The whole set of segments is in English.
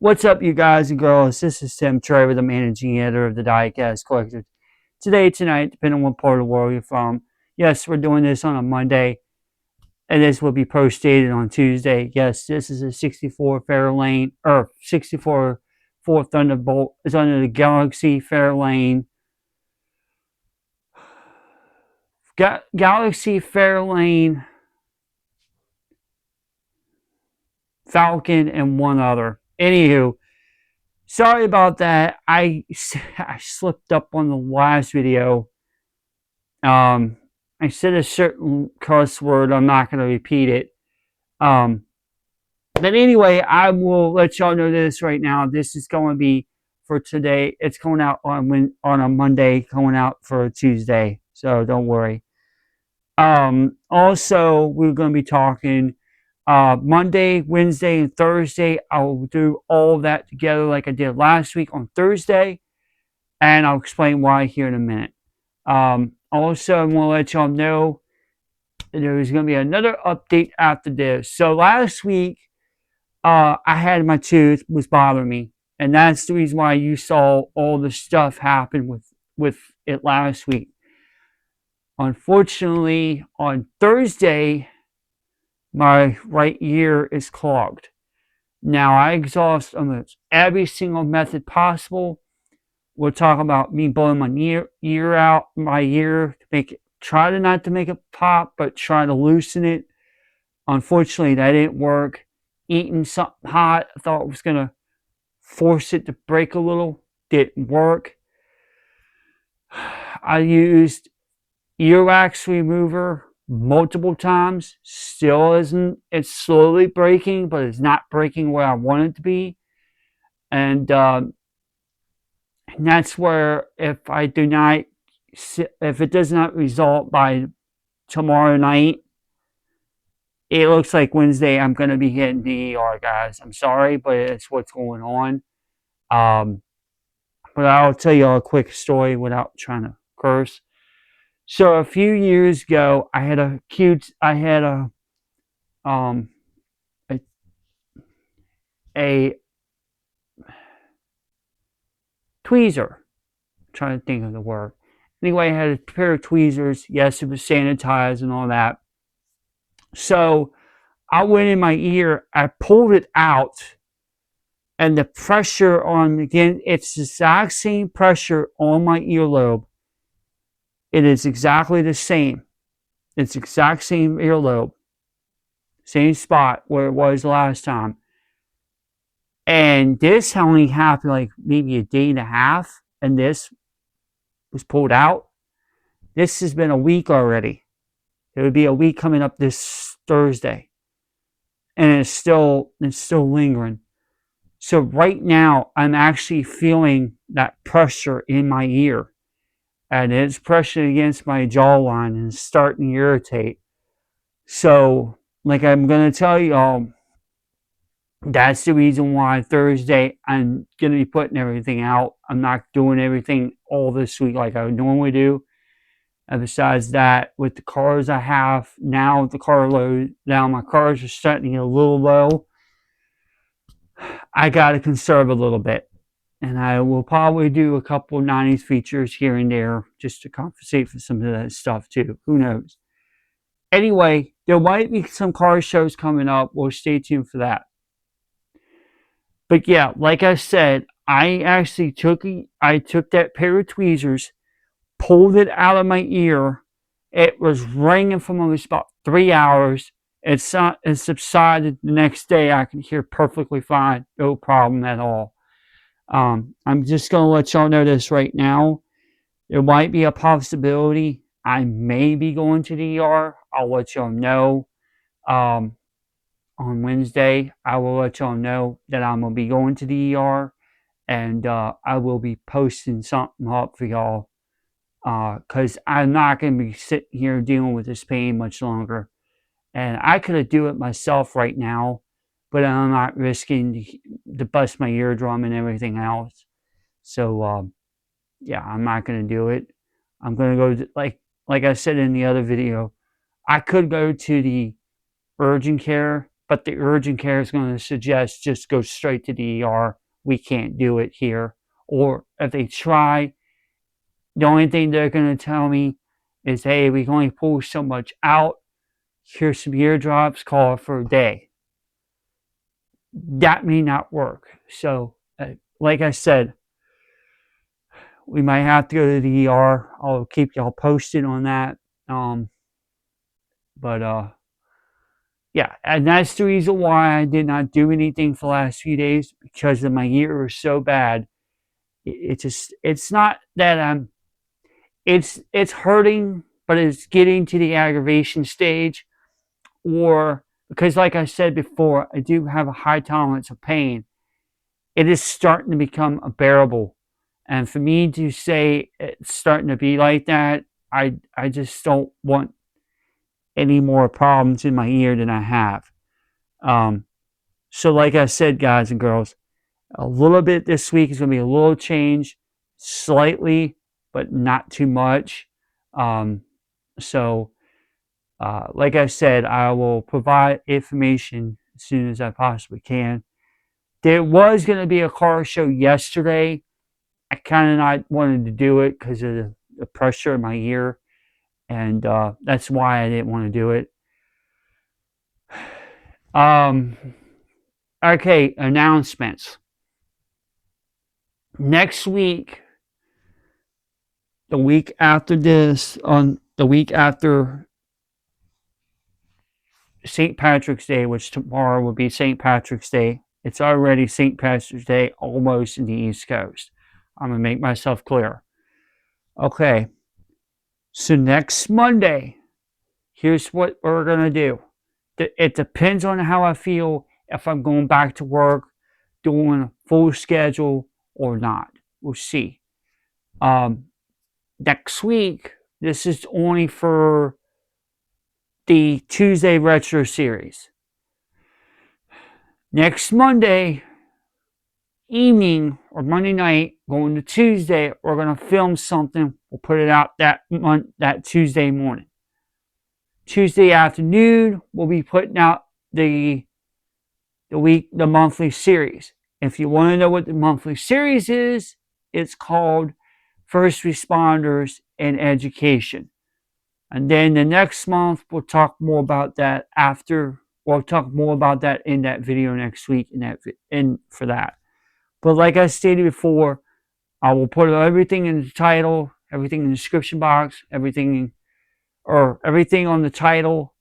What's up, you guys and girls? This is Tim Trevor, the managing editor of the Diecast Collective. Tonight, depending on what part of the world you're from, yes, we're doing this on a Monday, and this will be posted on Tuesday. Yes, this is a 64 Fairlane, or 64 Ford Thunderbolt. It's under the Galaxy Fairlane, Galaxy Fairlane Falcon, and one other. Anywho, sorry about that. I slipped up on the last video. I said a certain cuss word. I'm not going to repeat it. But anyway, I will let y'all know this right now. This is going to be for today. It's going out on a Monday, going out for a Tuesday. So don't worry. Also, we're going to be talking Monday, Wednesday, and Thursday. I'll do all of that together like I did last week on Thursday, and I'll explain why here in a minute. Also, I'm going to let y'all know there's going to be another update after this. So last week, I had my tooth was bothering me, and that's the reason why you saw all the stuff happen with it last week. Unfortunately, on Thursday, my right ear is clogged. Now, I exhaust almost every single method possible. We'll talk about me blowing my ear out, to make it, try not to make it pop, but try to loosen it. Unfortunately, that didn't work. Eating something hot, I thought it was going to force it to break a little. Didn't work. I used earwax remover multiple times. Still isn't. It's slowly breaking, but it's not breaking where I want it to be. And that's where if it does not result by tomorrow night, it looks like Wednesday I'm going to be hitting the ER, guys. I'm sorry, but it's what's going on. But I'll tell you a quick story without trying to curse. So a few years ago, I had a tweezer. I'm trying to think of the word. Anyway, I had a pair of tweezers. Yes, it was sanitized and all that. So I went in my ear, I pulled it out, and the pressure on, again, it's the exact same pressure on my earlobe. It is exactly the same. It's exact same earlobe. Same spot where it was last time. And this only happened like maybe a day and a half, and this was pulled out. This has been a week already. It would be a week coming up this Thursday. And it's still lingering. So right now, I'm actually feeling that pressure in my ear. And it's pressure against my jawline and it's starting to irritate. So, like I'm going to tell y'all, that's the reason why Thursday I'm going to be putting everything out. I'm not doing everything all this week like I would normally do. And besides that, with the cars I have now, the car load, now my cars are starting to get a little low. I got to conserve a little bit. And I will probably do a couple of 90s features here and there just to compensate for some of that stuff too. Who knows? Anyway, there might be some car shows coming up. We'll stay tuned for that. But yeah, like I said, I actually took that pair of tweezers, pulled it out of my ear. It was ringing for almost about 3 hours. It subsided the next day. I could hear perfectly fine, no problem at all. I'm just going to let y'all know this right now. There might be a possibility I may be going to the ER. I'll let y'all know. On Wednesday, I will let y'all know that I'm going to be going to the ER. And I will be posting something up for y'all. Because I'm not going to be sitting here dealing with this pain much longer. And I could do it myself right now, but I'm not risking to bust my eardrum and everything else. So, yeah, I'm not going to do it. I'm going to go, like I said in the other video, I could go to the urgent care, but the urgent care is going to suggest just go straight to the ER. We can't do it here. Or if they try, the only thing they're going to tell me is, hey, we can only pull so much out. Here's some eardrops, call it for a day. That may not work. So, like I said, we might have to go to the ER. I'll keep y'all posted on that. Yeah, and that's the reason why I did not do anything for the last few days, because of my ear was so bad. It's not that it's hurting, but it's getting to the aggravation stage, or because, like I said before, I do have a high tolerance of pain. It is starting to become unbearable. And for me to say it's starting to be like that, I just don't want any more problems in my ear than I have. So like I said, guys and girls, a little bit this week is going to be a little change, slightly, but not too much. So, like I said, I will provide information as soon as I possibly can. There was going to be a car show yesterday. I kind of not wanted to do it because of the pressure in my ear, and that's why I didn't want to do it. Okay, announcements. Next week, the week after this, on the week after St. Patrick's Day, which tomorrow will be St. Patrick's Day. It's already St. Patrick's Day almost in the East Coast. I'm going to make myself clear. Okay, so next Monday, here's what we're going to do. It depends on how I feel, if I'm going back to work, doing a full schedule or not. We'll see. Next week, this is only for the Tuesday Retro Series. Next Monday evening or Monday night, going to Tuesday, we're going to film something. We'll put it out that Tuesday morning. Tuesday afternoon, we'll be putting out the monthly series. If you want to know what the monthly series is, it's called First Responders and Education. And then the next month, we'll talk more about that we'll talk more about that in that video next week for that. But like I stated before, I will put everything in the title, everything in the description box, everything on the title,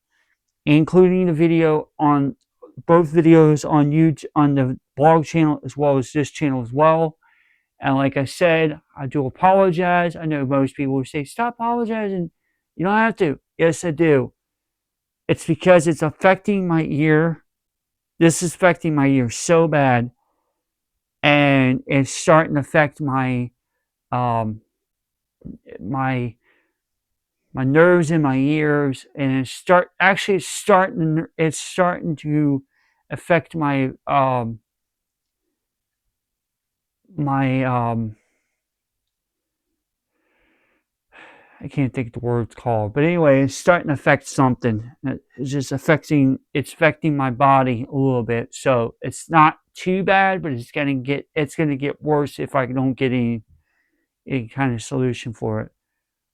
including the video on both videos on YouTube, on the blog channel as well as this channel as well. And like I said, I do apologize. I know most people will say, stop apologizing. You don't have to. Yes, I do. It's because it's affecting my ear. This is affecting my ear so bad. And it's starting to affect my nerves in my ears, and it's starting to affect my I can't think of the word it's called, but anyway, it's starting to affect something. It's affecting my body a little bit. So it's not too bad, but it's gonna get worse if I don't get any kind of solution for it.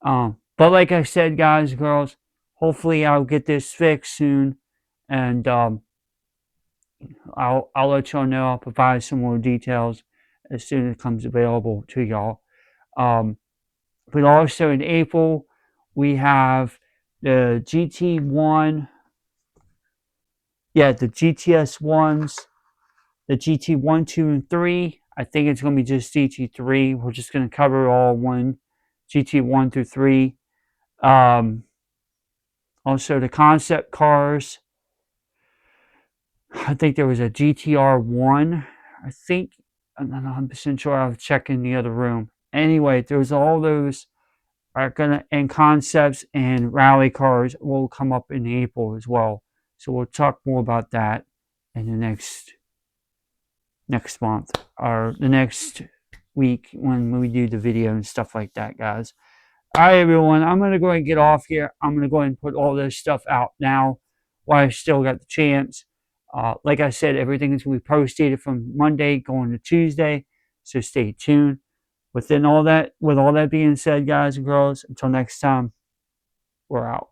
But like I said, guys, girls, hopefully I'll get this fixed soon, and I'll let y'all know. I'll provide some more details as soon as it comes available to y'all. But also in April, we have the GT1, the GTS ones, the GT1, 2, and 3. I think it's going to be just GT3. We're just going to cover all one, GT1 through 3. Also the concept cars. I think there was a GTR1. I'm not 100% sure. I was checking the other room. Anyway, there's all those and concepts and rally cars will come up in April as well. So we'll talk more about that in the next month or the next week when we do the video and stuff like that, guys. All right, everyone. I'm going to go ahead and get off here. I'm going to go ahead and put all this stuff out now while I still got the chance. Like I said, everything is going to be posted from Monday going to Tuesday, so stay tuned. With all that being said, guys and girls, until next time, we're out.